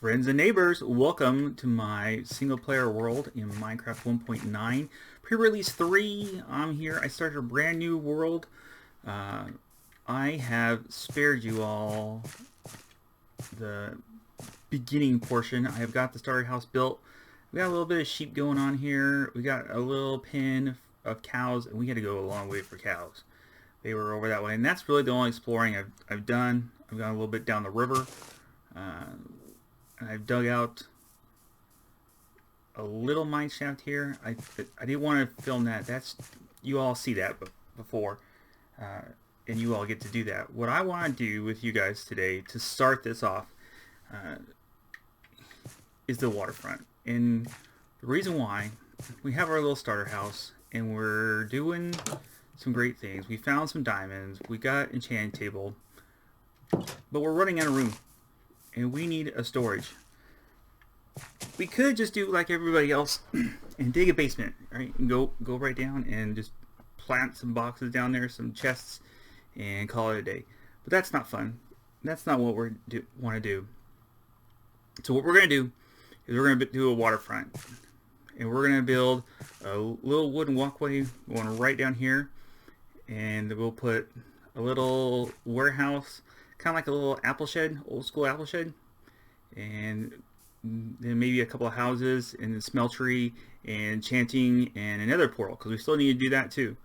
Friends and neighbors, welcome to my single player world in Minecraft 1.9 pre-release 3. I'm here. I started a brand new world. I have spared you all the beginning portion. I have got the starter house built. We got a little bit of sheep going on here. We got a little pen of cows, and we had to go a long way for cows. They were over that way, and that's really the only exploring I've done. I've gone a little bit down the river. I've dug out a little mine shaft here. I didn't want to film that. That's, you all see that before, and you all get to do that. What I want to do with you guys today to start this off is the waterfront. And the reason why, we have our little starter house and we're doing some great things. We found some diamonds, we got an enchanting table, but we're running out of room and we need a storage. We could just do like everybody else and dig a basement, right? And go right down and just plant some boxes down there, some chests, and call it a day. But that's not fun. That's not what we want to do. So what we're going to do is we're going to do a waterfront. And we're going to build a little wooden walkway going right down here. And we'll put a little warehouse, kind of like a little apple shed, old school apple shed. And then maybe a couple of houses and the smeltery and enchanting and another portal, because we still need to do that too.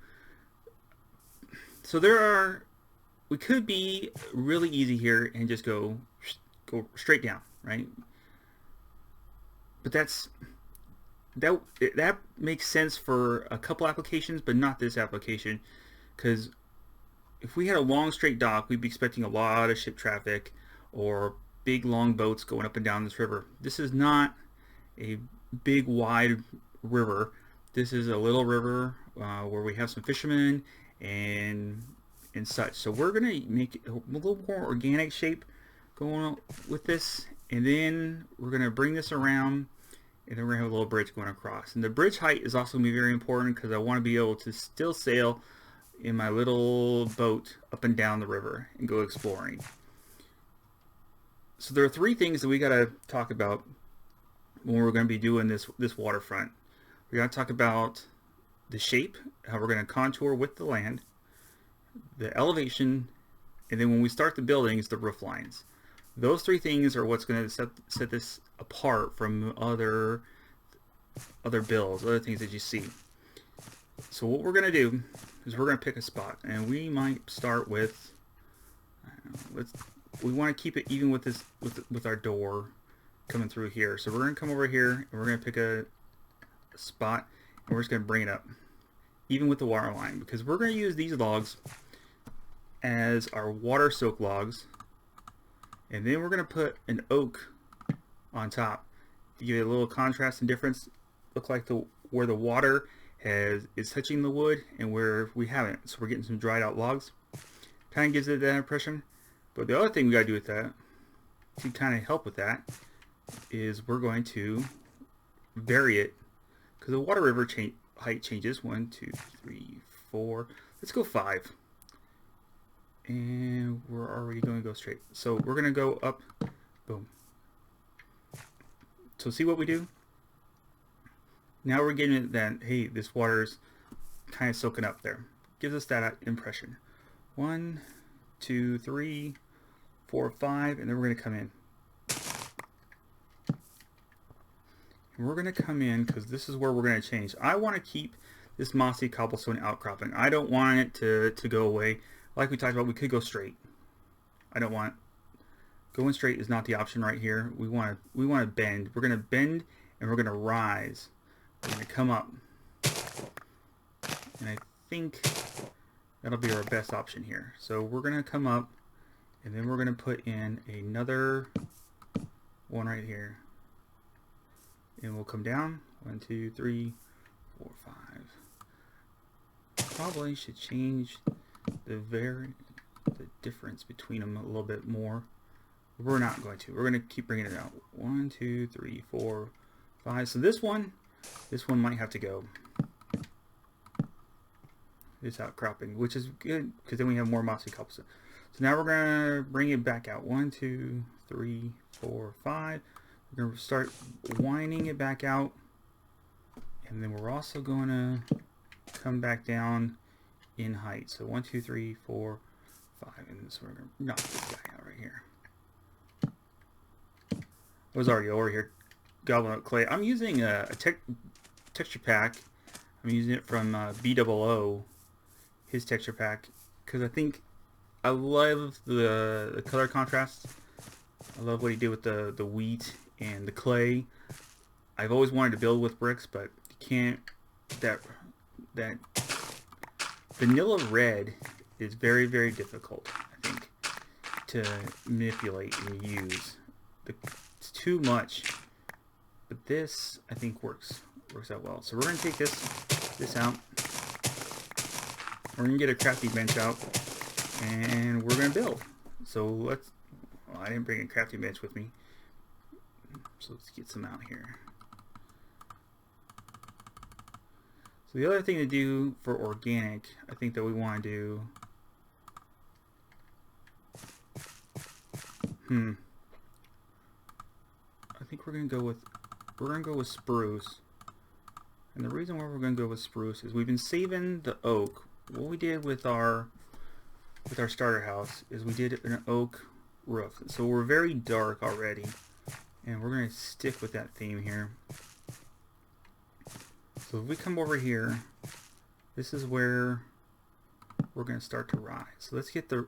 So we could be really easy here and just go straight down, right? But that makes sense for a couple applications, but not this application, because if we had a long straight dock, we'd be expecting a lot of ship traffic or big long boats going up and down this river. This is not a big wide river. This is a little river where we have some fishermen and such. So we're gonna make it a little more organic shape going on with this, and then we're gonna bring this around, and then we're gonna have a little bridge going across. And the bridge height is also gonna be very important because I want to be able to still sail in my little boat up and down the river and go exploring. So there are three things that we got to talk about when we're going to be doing this waterfront. We got to talk about the shape, how we're going to contour with the land, the elevation, and then when we start the buildings, the roof lines. Those three things are what's going to set this apart from other builds, other things that you see. So what we're going to do is we're going to pick a spot, and we might start with, we want to keep it even with this, with our door coming through here. So we're going to come over here and we're going to pick a spot, and we're just going to bring it up even with the water line, because we're going to use these logs as our water soak logs, and then we're going to put an oak on top to give it a little contrast and difference. Look like where the water is touching the wood and where we haven't. So we're getting some dried out logs. Kind of gives it that impression. But the other thing we got to do with that, to kind of help with that, is we're going to vary it, because the water river height changes. 1, 2, 3, 4. Let's go 5. And we're already going to go straight. So we're going to go up. Boom. So see what we do? Now we're getting that, hey, this water's kind of soaking up there. Gives us that impression. 1, 2, 3, 4, 5, and then we're going to come in. And we're going to come in because this is where we're going to change. I want to keep this mossy cobblestone outcropping. I don't want it to go away. Like we talked about, we could go straight. I don't want, going straight is not the option right here. We want to bend. We're going to bend and we're going to rise. We're going to come up. And I think that'll be our best option here. So we're going to come up, and then we're going to put in another one right here. And we'll come down. 1, 2, 3, 4, 5. Probably should change the difference between them a little bit more. We're not going to. We're going to keep bringing it out. 1, 2, 3, 4, 5. So this one might have to go. This outcropping, which is good because then we have more mossy cobblestone. So now we're gonna bring it back out. 1, 2, 3, 4, 5. We're going to start winding it back out. And then we're also going to come back down in height. So 1, 2, 3, 4, 5. And so we're going to knock this guy out right here. I was already over here gobbling up clay. I'm using a texture pack. I'm using it from B00, his texture pack, because I think I love the color contrast. I love what he did with the wheat and the clay. I've always wanted to build with bricks, but you can't. That vanilla red is very, very difficult, I think, to manipulate and use. It's too much, but this I think works out well. So we're gonna take this out. We're gonna get a crafting bench out, and we're gonna build. So let's. Well, I didn't bring a crafting bench with me, so let's get some out here. So the other thing to do for organic, I think that we want to do. I think we're gonna go with spruce. And the reason why we're gonna go with spruce is we've been saving the oak. What we did with our starter house is we did an oak roof. So we're very dark already, and we're gonna stick with that theme here. So if we come over here, this is where we're gonna start to rise. So let's get the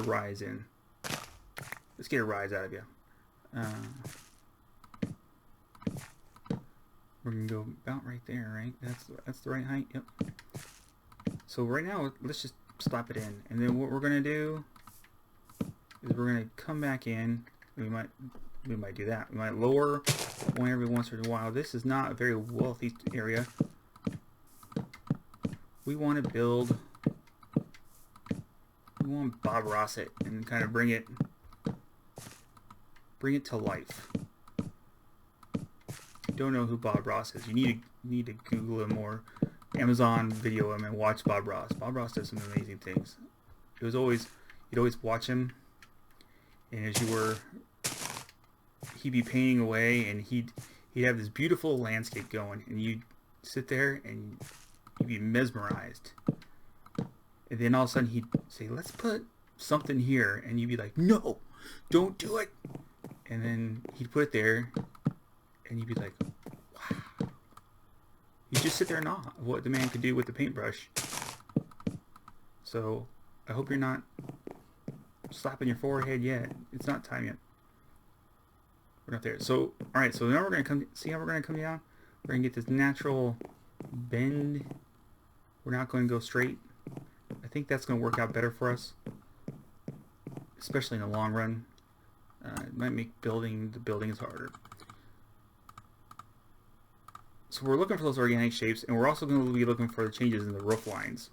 rise in. Let's get a rise out of you. We're gonna go about right there, right? That's the right height. Yep. So right now, let's just slap it in, and then what we're gonna do is we're gonna come back in. We might do that. We might lower one every once in a while. This is not a very wealthy area. We want to build. We want to Bob Ross it and kind of bring it to life. If you don't know who Bob Ross is, you need to Google him or Amazon video him and watch Bob Ross. Bob Ross does some amazing things. You'd always watch him, and as you were, he'd be painting away, and he'd have this beautiful landscape going, and you'd sit there and you'd be mesmerized. And then all of a sudden he'd say, "Let's put something here," and you'd be like, "No, don't do it." And then he'd put it there, and you'd be like, "Wow." You just sit there in awe of what the man could do with the paintbrush. So I hope you're not slapping your forehead yet. It's not time yet. We're not there. So all right. So now we're gonna see how we're gonna come down. We're gonna get this natural bend. We're not going to go straight. I think that's going to work out better for us, especially in the long run. It might make the buildings harder. So we're looking for those organic shapes, and we're also going to be looking for the changes in the roof lines,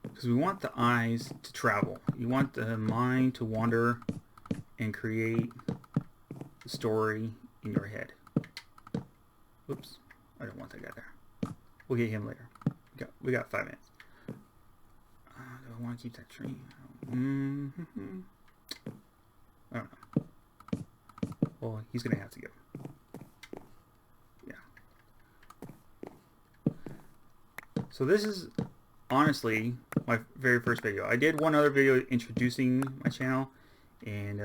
because we want the eyes to travel. You want the mind to wander and create the story in your head. Oops, I don't want that guy there. We'll get him later. We got 5 minutes. Do I want to keep that tree? I don't know. Well, he's gonna have to go. Yeah. So this is honestly my very first video. I did one other video introducing my channel, and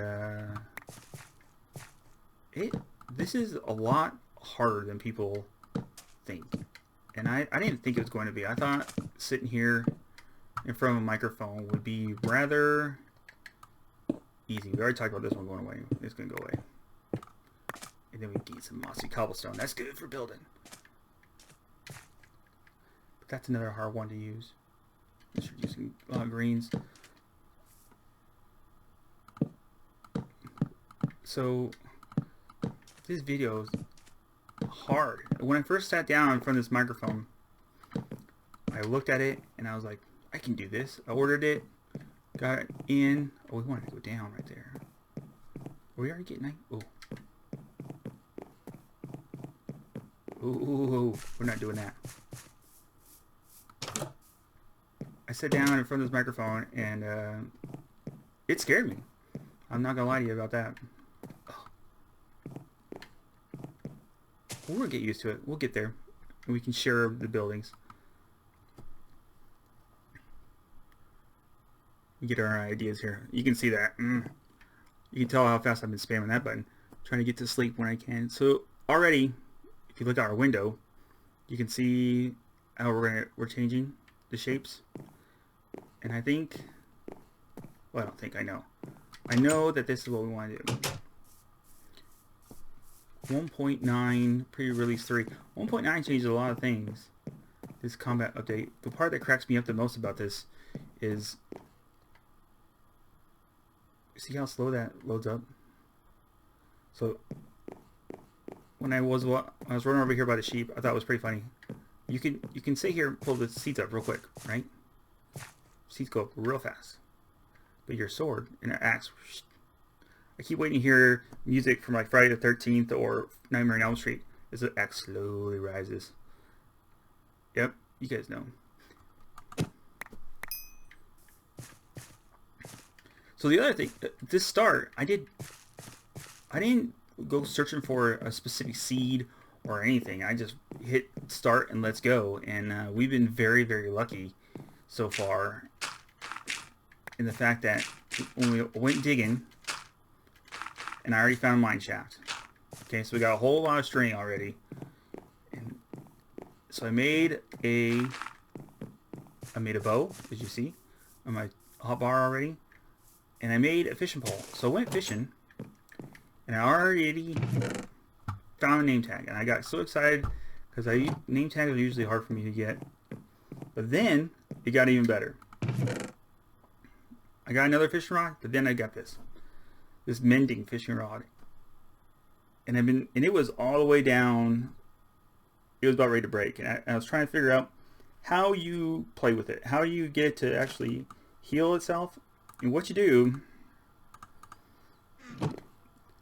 this is a lot harder than people think. And I didn't think it was going to be. I thought sitting here in front of a microphone would be rather easy. We already talked about this one going away. It's going to go away. And then we get some mossy cobblestone. That's good for building. But that's another hard one to use. Introducing greens. So this video is hard. When I first sat down in front of this microphone, I looked at it and I was like, I can do this. I ordered it, got it in. Oh, we wanted to go down right there. Are we already getting night? Oh. Ooh, we're not doing that. I sat down in front of this microphone and it scared me. I'm not gonna lie to you about that. Oh, We'll get used to it. We'll get there. And we can share the buildings. Get our ideas here. You can see that. You can tell how fast I've been spamming that button. Trying to get to sleep when I can. So already, if you look out our window, you can see how we're changing the shapes. And I think, well, I don't think I know. I know that this is what we want to do. 1.9 pre-release 3. 1.9 changes a lot of things. This combat update. The part that cracks me up the most about this is, see how slow that loads up? So when I was running over here by the sheep, I thought it was pretty funny. You can sit here and pull the seats up real quick, right? Seats go up real fast. But your sword and an axe, I keep waiting to hear music from like Friday the 13th or Nightmare on Elm Street as the axe slowly rises. Yep, you guys know. So the other thing, this start, I didn't go searching for a specific seed or anything. I just hit start and let's go. And we've been very, very lucky so far in the fact that when we went digging, and I already found a mine shaft. Okay, so we got a whole lot of string already. And so I made a bow, as you see, on my hotbar already. And I made a fishing pole. So I went fishing, and I already found a name tag. And I got so excited because name tags are usually hard for me to get. But then it got even better. I got another fishing rod, but then I got this mending fishing rod. And it was all the way down. It was about ready to break. And I was trying to figure out how you play with it. How you get it to actually heal itself. And what you do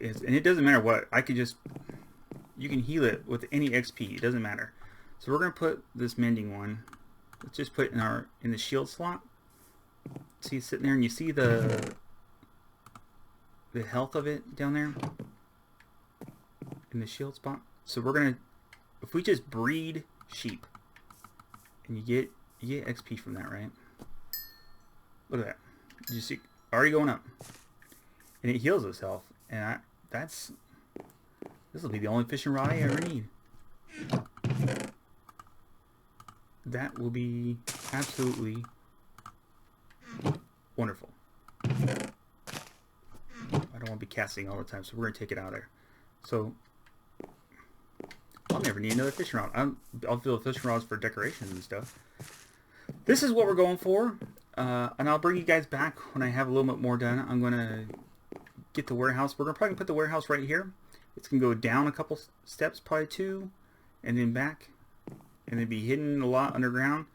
is, and it doesn't matter what, you can heal it with any XP, it doesn't matter. So we're going to put this mending one, let's just put it in the shield slot. See it's sitting there, and you see the health of it down there in the shield spot. So we're going to, if we just breed sheep, and you get XP from that, right? Look at that. You see, already going up, and it heals itself. And this will be the only fishing rod I ever need. That will be absolutely wonderful. I don't want to be casting all the time, so we're gonna take it out of there. So I'll never need another fishing rod. I'll fill fishing rods for decorations and stuff. This is what we're going for. And I'll bring you guys back when I have a little bit more done. I'm going to get the warehouse. We're going to probably put the warehouse right here. It's going to go down a couple steps, probably 2, and then back. And then be hidden a lot underground.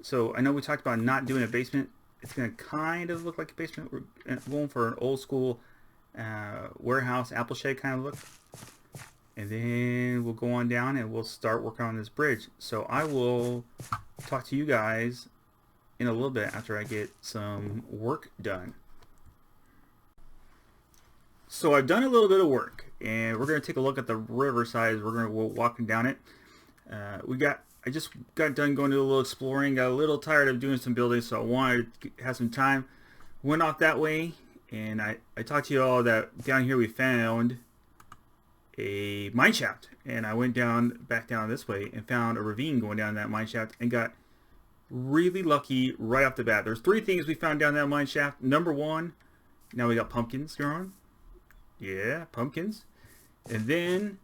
So I know we talked about not doing a basement. It's going to kind of look like a basement. We're going for an old school warehouse, apple shed kind of look. And then we'll go on down and we'll start working on this bridge. So I will talk to you guys in a little bit after I get some work done. So I've done a little bit of work, and we're going to take a look at the Riverside. We're going to go walking down it. I just got done going to a little exploring. Got a little tired of doing some building, so I wanted to have some time. Went off that way, and I talked to you all that down here we found a mine shaft, and I went back down this way and found a ravine going down that mine shaft, and got really lucky right off the bat. There's 3 things we found down that mine shaft. Number 1, now we got pumpkins growing. Yeah, pumpkins. And then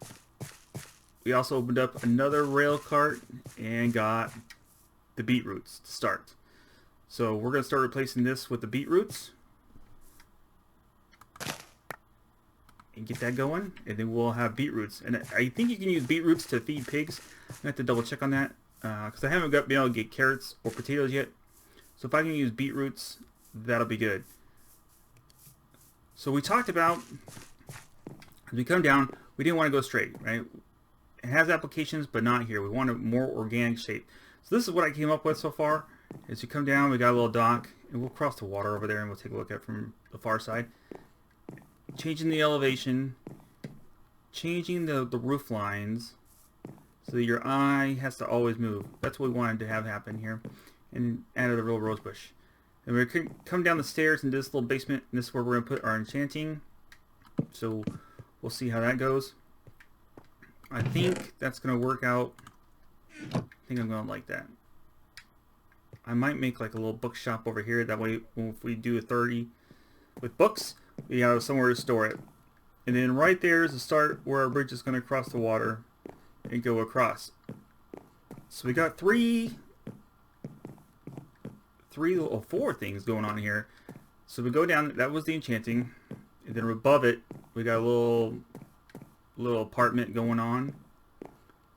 we also opened up another rail cart and got the beetroots to start. So we're going to start replacing this with the beetroots and get that going, and then we'll have beetroots. And I think you can use beetroots to feed pigs. I'm going to have to double check on that because I haven't been able to get carrots or potatoes yet. So if I can use beetroots, that'll be good. So we talked about, as we come down, we didn't want to go straight, right? It has applications, but not here. We want a more organic shape. So this is what I came up with so far. As you come down, we got a little dock, and we'll cross the water over there, and we'll take a look at it from the far side. Changing the elevation, changing the roof lines, So your eye has to always move. That's what we wanted to have happen here. And added a real rose bush. And we're going to come down the stairs into this little basement. And this is where we're going to put our enchanting. So we'll see how that goes. I think that's going to work out. I think I'm going to like that. I might make like a little bookshop over here. That way, if we do a 30 with books, we have somewhere to store it. And then right there is the start where our bridge is going to cross the water and go across. So we got four things going on here. So we go down. That was the enchanting, and then above it, we got a little apartment going on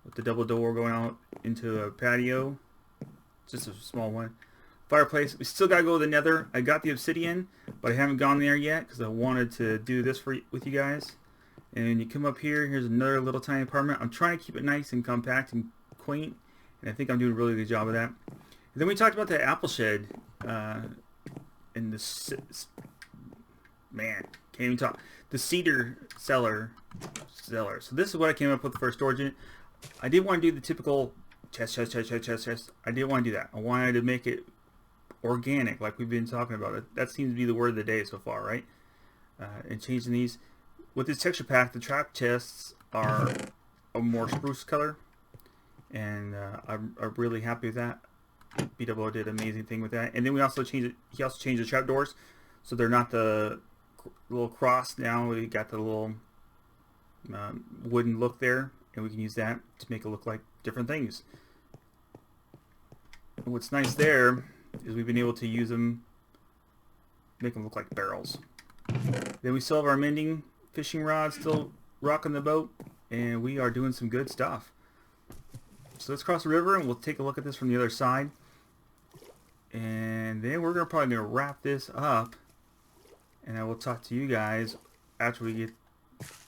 with the double door going out into a patio. Just a small one. Fireplace. We still gotta go to the nether. I got the obsidian, but I haven't gone there yet because I wanted to do this with you guys. And you come up here. Here's another little tiny apartment. I'm trying to keep it nice and compact and quaint, and I think I'm doing a really good job of that. And then we talked about the apple shed and the man can't even talk. The cedar cellar. So this is what I came up with for storage unit. I didn't want to do the typical chest. I didn't want to do that. I wanted to make it organic, like we've been talking about. That seems to be the word of the day so far, right? And changing these with this texture pack. The trap chests are a more spruce color, and I'm really happy with that. BWO did an amazing thing with that. And then we also changed it. He also changed the trap doors, so they're not the little cross. Now we got the little wooden look there, and we can use that to make it look like different things. And what's nice there is we've been able to use them, make them look like barrels. Then we still have our mending fishing rod still rocking the boat, and we are doing some good stuff. So let's cross the river and we'll take a look at this from the other side. And then we're probably going to wrap this up, and I will talk to you guys after we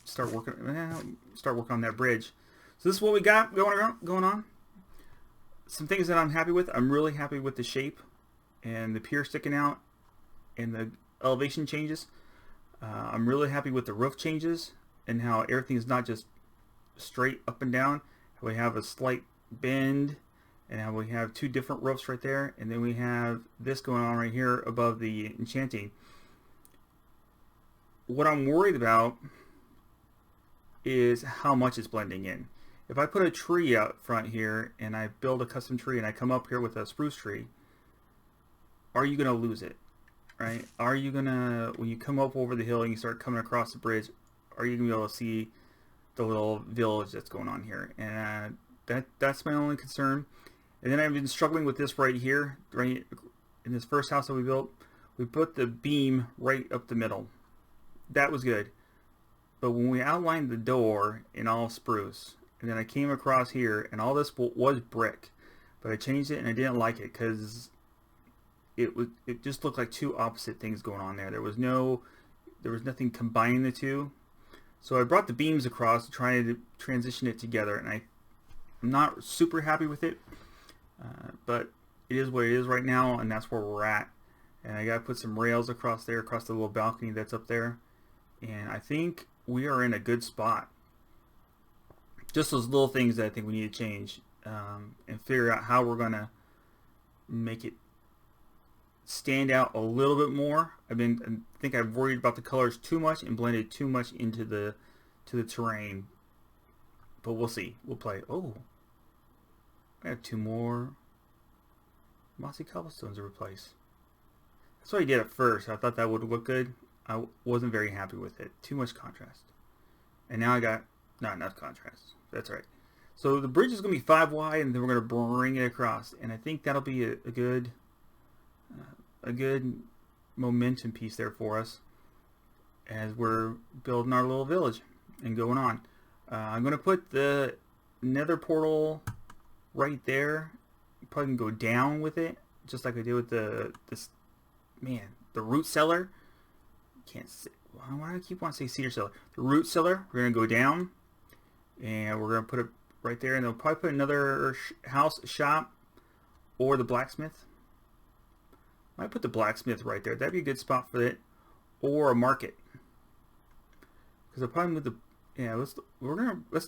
start working on that bridge. So this is what we got going on. Some things that I'm happy with. I'm really happy with the shape and the pier sticking out and the elevation changes. I'm really happy with the roof changes and how everything is not just straight up and down. How we have a slight bend, and how we have two different roofs right there, and then we have this going on right here above the enchanting. What I'm worried about is how much it's blending in. If I put a tree out front here and I build a custom tree and I come up here with a spruce tree, are you going to lose it? Right? Are you going to, when you come up over the hill and you start coming across the bridge, are you going to be able to see the little village that's going on here? And that's my only concern. And then I've been struggling with this right here, right in this first house that we built. We put the beam right up the middle. That was good. But when we outlined the door in all spruce, and then I came across here, and all this was brick, but I changed it and I didn't like it because it just looked like two opposite things going on there. There was nothing combining the two. So I brought the beams across to try to transition it together, and I'm not super happy with it, but it is what it is right now, and that's where we're at. And I got to put some rails across there, across the little balcony that's up there, and I think we are in a good spot. Just those little things that I think we need to change and figure out how we're going to make it stand out a little bit more. I think I've worried about the colors too much and blended too much into the terrain. But we'll see. We'll play. Oh, I have two more mossy cobblestones to replace. That's what I did at first. I thought that would look good. I wasn't very happy with it. Too much contrast. And now I got not enough contrast. That's right. So the bridge is going to be 5 wide, and then we're going to bring it across. And I think that'll be a good momentum piece there for us as we're building our little village and going on. I'm going to put the nether portal right there. Probably can go down with it, just like I did with the root cellar. Can't say, why do I keep wanting to say cedar cellar? The root cellar. We're going to go down, and we're going to put it right there, and they'll probably put another house, shop, or the blacksmith. Might put the blacksmith right there. That'd be a good spot for it, or a market. Because I'll probably move Yeah, let's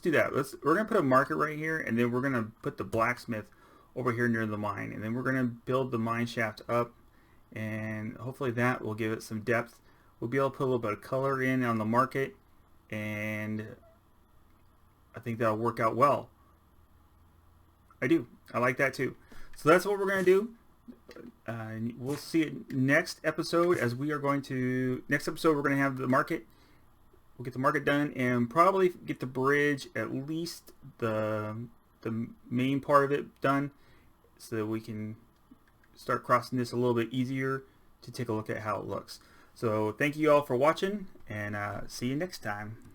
do that. We're gonna put a market right here, and then we're gonna put the blacksmith over here near the mine, and then we're gonna build the mine shaft up, and hopefully that will give it some depth. We'll be able to put a little bit of color in on the market, and I think that'll work out well. I do. I like that too. So that's what we're gonna do. We'll see it next episode, as we are going to next episode we're going to have the market. We'll get the market done and probably get the bridge, at least the main part of it done, so that we can start crossing this a little bit easier to take a look at how it looks. So thank you all for watching, and see you next time.